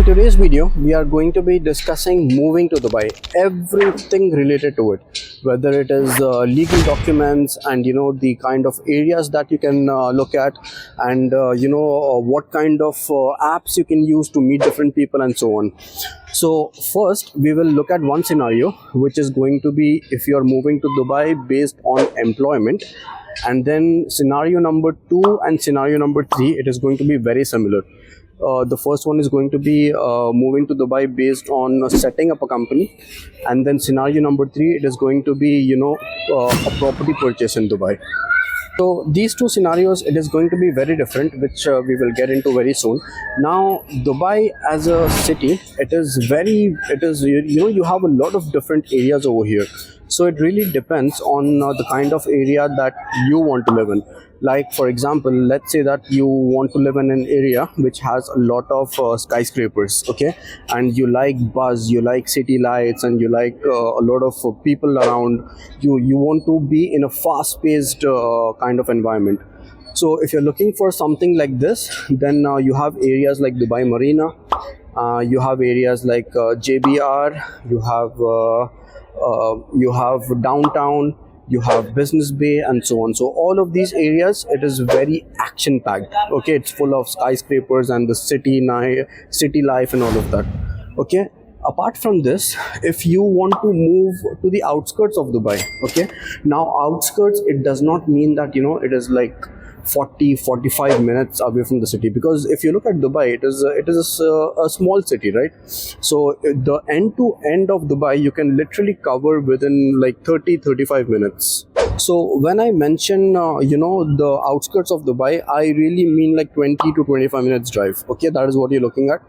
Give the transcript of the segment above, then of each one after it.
today's video, we are going to be discussing moving to Dubai, everything related to it, whether it is legal documents and the kind of areas that you can look at, and what kind of apps you can use to meet different people and so on. So first we will look at one scenario, which is going to be if you are moving to Dubai based on employment, and then scenario number 2 and scenario number 3, it is going to be very similar. The first one is going to be moving to Dubai based on setting up a company, and then scenario number 3, it is going to be a property purchase in Dubai. So these two scenarios, it is going to be very different, which we will get into very soon. Now Dubai as a city, you have a lot of different areas over here. So it really depends on the kind of area that you want to live in. Like for example, let's say that you want to live in an area which has a lot of skyscrapers, okay, and you like buzz, you like city lights, and you like a lot of people around you. You want to be in a fast-paced kind of environment. So if you're looking for something like this, then you have areas like Dubai Marina, you have areas like JBR, you have downtown, you have Business Bay, and so on. So all of these areas, it is very action packed, okay. It's full of skyscrapers and the city life and all of that, okay. Apart from this, if you want to move to the outskirts of Dubai, okay, now outskirts, it does not mean that it is like 40-45 minutes away from the city, because if you look at Dubai, it is a small city, right? So the end to end of Dubai you can literally cover within like 30-35 minutes. So when I mention the outskirts of Dubai, I really mean like 20 to 25 minutes drive, okay. That is what you're looking at.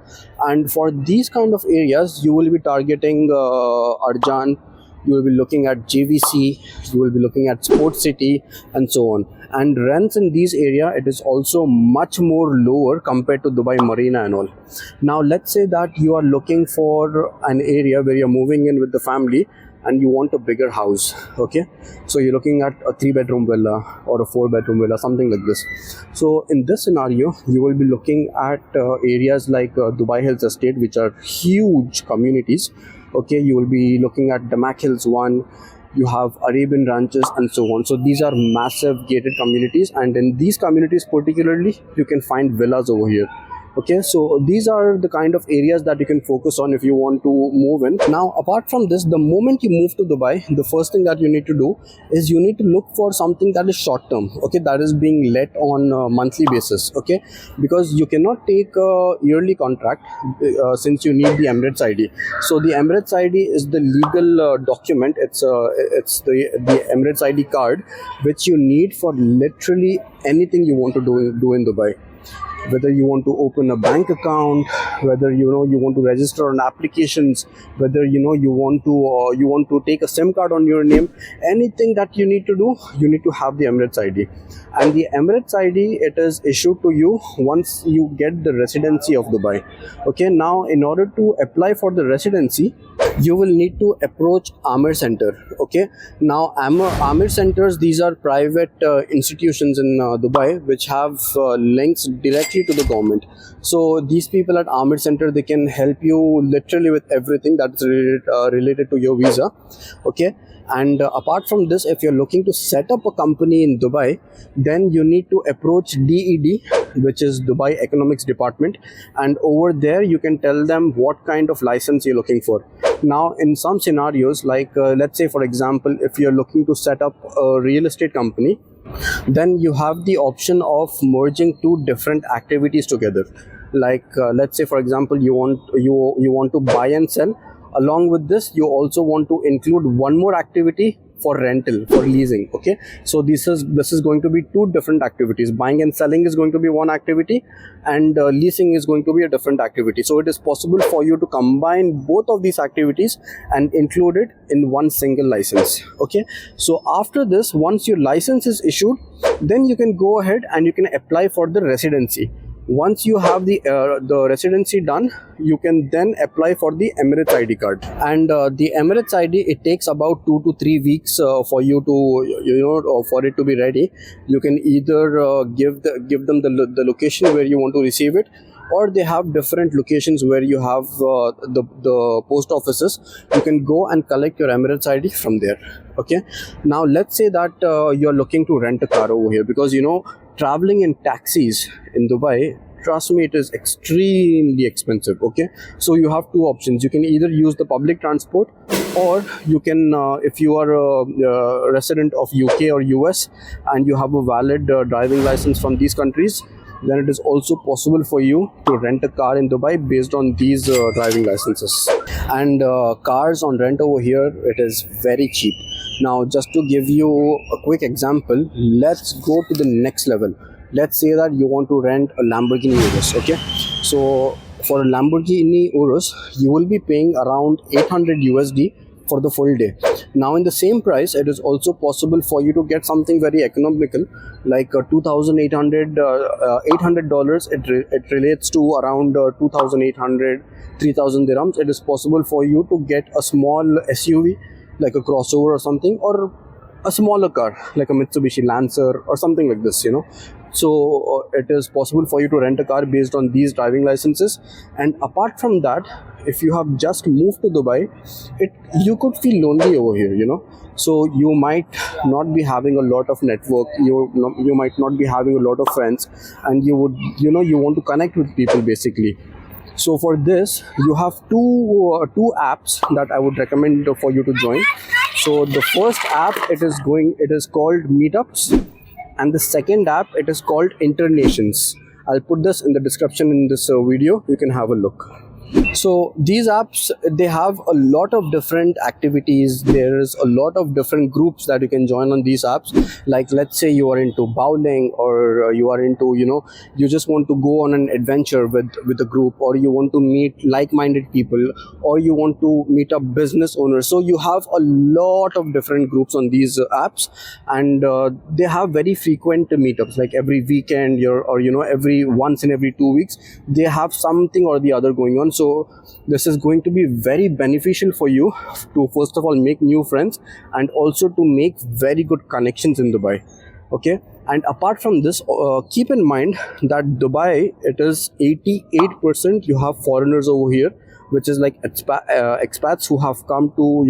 And for these kind of areas, you will be targeting Arjan, you will be looking at JVC, you will be looking at Sports City, and so on. And rents in these area, it is also much more lower compared to Dubai Marina and all. Now let's say that you are looking for an area where you're moving in with the family and you want a bigger house, okay. So you're looking at a 3-bedroom villa or a 4-bedroom villa, something like this. So in this scenario, you will be looking at areas like Dubai Hills Estate, which are huge communities, okay. You will be looking at Damak Hills 1, you have Arabian Ranches, and so on. So these are massive gated communities, and in these communities particularly, you can find villas over here, okay. So these are the kind of areas that you can focus on if you want to move in. Now apart from this, the moment you move to Dubai, the first thing that you need to do is you need to look for something that is short term, okay, that is being let on a monthly basis, okay, because you cannot take a yearly contract since you need the Emirates ID. So the Emirates ID is the legal document. It's the Emirates ID card, which you need for literally anything you want to do in Dubai. Whether you want to open a bank account, whether you want to register on applications, whether you want to take a SIM card on your name, anything that you need to do, you need to have the Emirates ID. And the Emirates ID, it is issued to you once you get the residency of Dubai, okay. Now in order to apply for the residency, you will need to approach Amir Center, okay. Now Amir Centers, these are private institutions in Dubai which have links directly to the government. So these people at Amir Center, they can help you literally with everything that is related to your visa, okay. And apart from this, if you're looking to set up a company in Dubai, then you need to approach DED, which is Dubai Economics Department, and over there you can tell them what kind of license you're looking for. Now in some scenarios, like let's say for example, if you're looking to set up a real estate company, then you have the option of merging two different activities together. Like let's say for example, you want to buy and sell. Along with this, you also want to include one more activity for rental, for leasing, okay. So this is going to be two different activities. Buying and selling is going to be one activity, and leasing is going to be a different activity. So it is possible for you to combine both of these activities and include it in one single license, okay. So after this, once your license is issued, then you can go ahead and you can apply for the residency. Once you have the residency done, you can then apply for the Emirates ID card. And the Emirates ID, it takes about 2 to 3 weeks for you to for it to be ready. You can either give them the location where you want to receive it, or they have different locations where you have the post offices. You can go and collect your Emirates ID from there. Okay, now let's say that you're looking to rent a car over here, because traveling in taxis in Dubai, trust me, it is extremely expensive. Okay, so you have two options. You can either use the public transport, or you can, if you are a resident of UK or US and you have a valid driving license from these countries, then it is also possible for you to rent a car in Dubai based on these driving licenses. And cars on rent over here, it is very cheap. Now, just to give you a quick example, let's go to the next level. Let's say that you want to rent a Lamborghini Urus. Okay, so for a Lamborghini Urus, you will be paying around 800 USD for the full day. Now, in the same price, it is also possible for you to get something very economical, like $800. It relates to around 2,800, 3,000 dirhams. It is possible for you to get a small SUV, like a crossover or something, or a smaller car like a Mitsubishi Lancer or something like this. So it is possible for you to rent a car based on these driving licenses. And apart from that, if you have just moved to Dubai, you could feel lonely over here. So you might not be having a lot of network, you might not be having a lot of friends, and you want to connect with people basically. So for this, you have two apps that I would recommend for you to join. So the first app, it is called Meetups, and the second app, it is called Internations. I'll put this in the description in this video. You can have a look. So these apps, they have a lot of different activities. There is a lot of different groups that you can join on these apps. Like, let's say you are into bowling, or you are into, you just want to go on an adventure with a group, or you want to meet like-minded people, or you want to meet up business owners. So you have a lot of different groups on these apps, and they have very frequent meetups, like every weekend or every once in every 2 weeks, they have something or the other going on. So this is going to be very beneficial for you to, first of all, make new friends, and also to make very good connections in Dubai. Okay, and apart from this, keep in mind that Dubai, it is 88% you have foreigners over here, which is like expats who have come to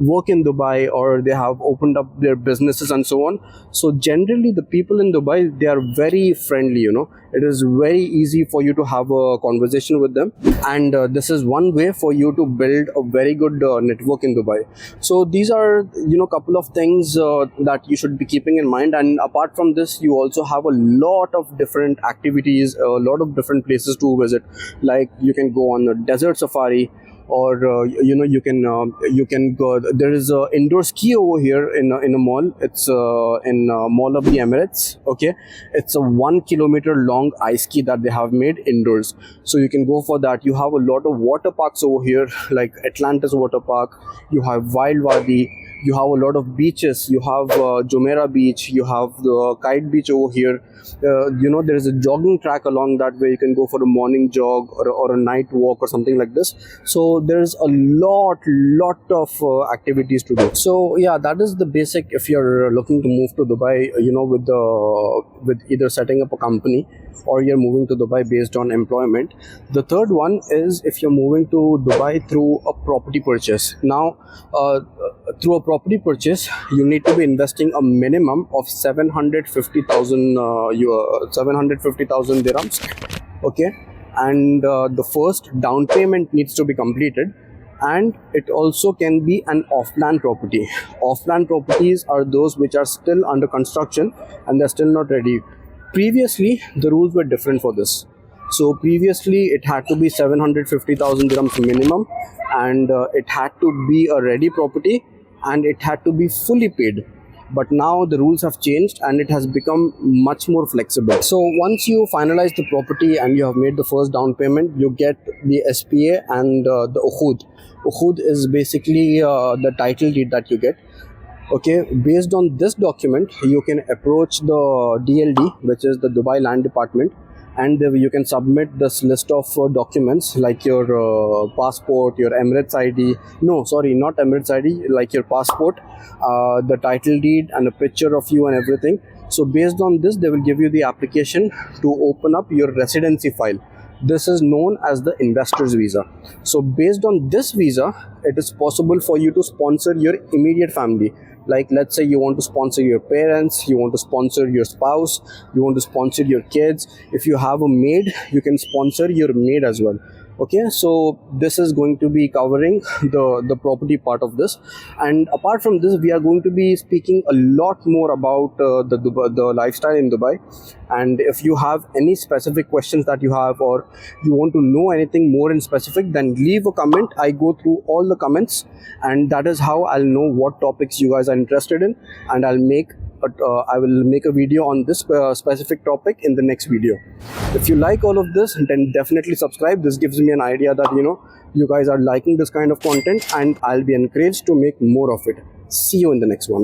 work in Dubai, or they have opened up their businesses and so on. So generally, the people in Dubai, they are very friendly. It is very easy for you to have a conversation with them, and this is one way for you to build a very good network in Dubai. So these are couple of things that you should be keeping in mind. And apart from this, you also have a lot of different activities, a lot of different places to visit. Like, you can go on a desert safari, or you can go. There is a indoor ski over here in a mall. It's in Mall of the Emirates. Okay, it's a 1 kilometer long ice ski that they have made indoors, so you can go for that. You have a lot of water parks over here, like Atlantis Water Park. You have Wild Wadi. You have a lot of beaches. You have Jumeirah Beach. You have the Kite Beach over here. There is a jogging track along that where you can go for a morning jog or a night walk or something like this. So there's a lot of activities to do. So yeah, that is the basic. If you're looking to move to Dubai, with either setting up a company, or you're moving to Dubai based on employment. The third one is if you're moving to Dubai through a property purchase. Now, through a property purchase, you need to be investing a minimum of 750,000 dirhams. Okay, and the first down payment needs to be completed. And it also can be an off-plan property. Off-plan properties are those which are still under construction and they're still not ready. Previously, the rules were different for this. So previously, it had to be 750,000 dirhams minimum, and it had to be a ready property, and it had to be fully paid. But now the rules have changed and it has become much more flexible. So once you finalize the property and you have made the first down payment, you get the SPA and the Ukhud. Ukhud is basically the title deed that you get. Okay, based on this document, you can approach the DLD, which is the Dubai Land Department, and you can submit this list of documents like your passport, your Emirates ID. No, sorry, not Emirates ID, like your passport, the title deed, and a picture of you and everything. So based on this, they will give you the application to open up your residency file. This is known as the investor's visa. So based on this visa, it is possible for you to sponsor your immediate family. Like, let's say you want to sponsor your parents, you want to sponsor your spouse, you want to sponsor your kids. If you have a maid, you can sponsor your maid as well. Okay, so this is going to be covering the property part of this. And apart from this, we are going to be speaking a lot more about the lifestyle in Dubai. And if you have any specific questions that you have, or you want to know anything more in specific, then leave a comment. I go through all the comments, and that is how I'll know what topics you guys are interested in, and I will make a video on this specific topic in the next video. If you like all of this, then definitely subscribe. This gives me an idea that you guys are liking this kind of content, and I'll be encouraged to make more of it. See you in the next one.